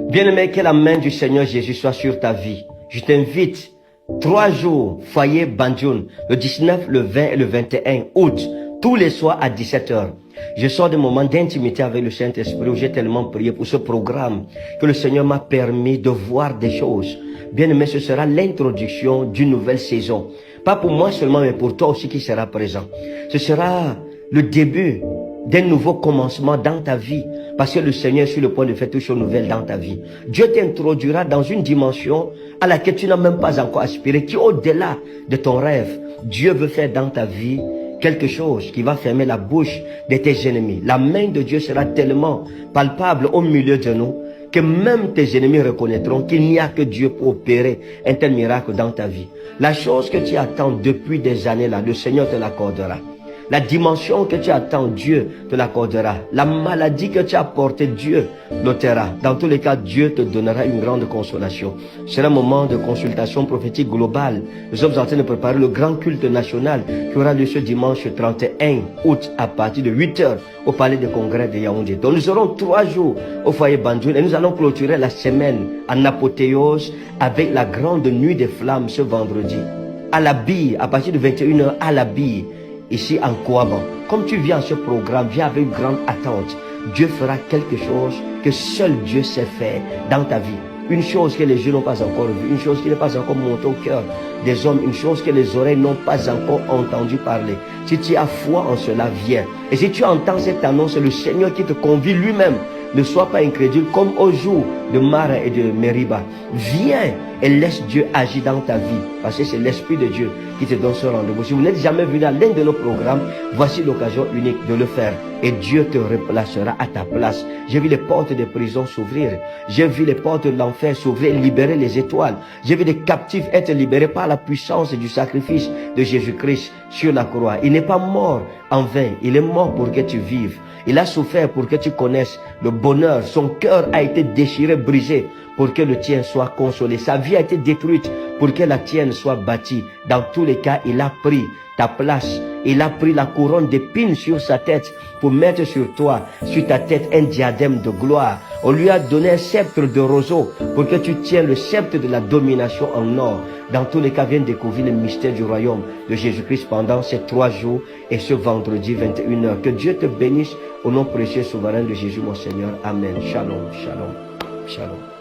Bien-aimé, que la main du Seigneur Jésus soit sur ta vie. Je t'invite, 3 jours, foyer Banjoun, le 19, le 20 et le 21 août, tous les soirs à 17h. Je sors des moments d'intimité avec le Saint-Esprit où j'ai tellement prié pour ce programme que le Seigneur m'a permis de voir des choses. Bien-aimé, ce sera l'introduction d'une nouvelle saison. Pas pour moi seulement, mais pour toi aussi qui sera présent. Ce sera le début d'un nouveau commencement dans ta vie, parce que le Seigneur est sur le point de faire toutes choses nouvelles dans ta vie. Dieu t'introduira dans une dimension à laquelle tu n'as même pas encore aspiré, qui est au-delà de ton rêve. Dieu veut faire dans ta vie quelque chose qui va fermer la bouche de tes ennemis. La main de Dieu sera tellement palpable au milieu de nous que même tes ennemis reconnaîtront qu'il n'y a que Dieu pour opérer un tel miracle dans ta vie. La chose que tu attends depuis des années là, le Seigneur te l'accordera. La dimension que tu attends, Dieu te l'accordera. La maladie que tu as portée, Dieu l'ôtera. Dans tous les cas, Dieu te donnera une grande consolation. C'est un moment de consultation prophétique globale. Nous sommes en train de préparer le grand culte national qui aura lieu ce dimanche 31 août à partir de 8h au palais de congrès de Yaoundé. Donc nous aurons 3 jours au foyer Banjoun et nous allons clôturer la semaine en apothéose avec la grande nuit des flammes ce vendredi. À la bille, à partir de 21h à la bille. Ici en Kouaban, comme tu viens à ce programme, viens avec une grande attente. Dieu fera quelque chose que seul Dieu sait faire dans ta vie. Une chose que les yeux n'ont pas encore vue, une chose qui n'est pas encore montée au cœur des hommes, une chose que les oreilles n'ont pas encore entendu parler. Si tu as foi en cela, viens. Et si tu entends cette annonce, c'est le Seigneur qui te convie lui-même. Ne sois pas incrédule comme au jour de Mara et de Meriba. Viens et laisse Dieu agir dans ta vie. Parce que c'est l'Esprit de Dieu qui te donne ce rendez-vous. Si vous n'êtes jamais venu à l'un de nos programmes, voici l'occasion unique de le faire. Et Dieu te replacera à ta place. J'ai vu les portes des prisons s'ouvrir. J'ai vu les portes de l'enfer s'ouvrir, libérer les étoiles. J'ai vu les captifs être libérés par la puissance du sacrifice de Jésus-Christ sur la croix. Il n'est pas mort en vain. Il est mort pour que tu vives. Il a souffert pour que tu connaisses le bonheur. Son cœur a été déchiré, brisé pour que le tien soit consolé. Sa vie a été détruite pour que la tienne soit bâtie. Dans tous les cas, il a pris ta place. Il a pris la couronne d'épines sur sa tête pour mettre sur toi, sur ta tête, un diadème de gloire. On lui a donné un sceptre de roseau pour que tu tiennes le sceptre de la domination en or. Dans tous les cas, viens découvrir le mystère du royaume de Jésus-Christ pendant ces 3 jours et ce vendredi 21h. Que Dieu te bénisse au nom précieux et souverain de Jésus, mon Seigneur. Amen. Shalom, shalom, shalom.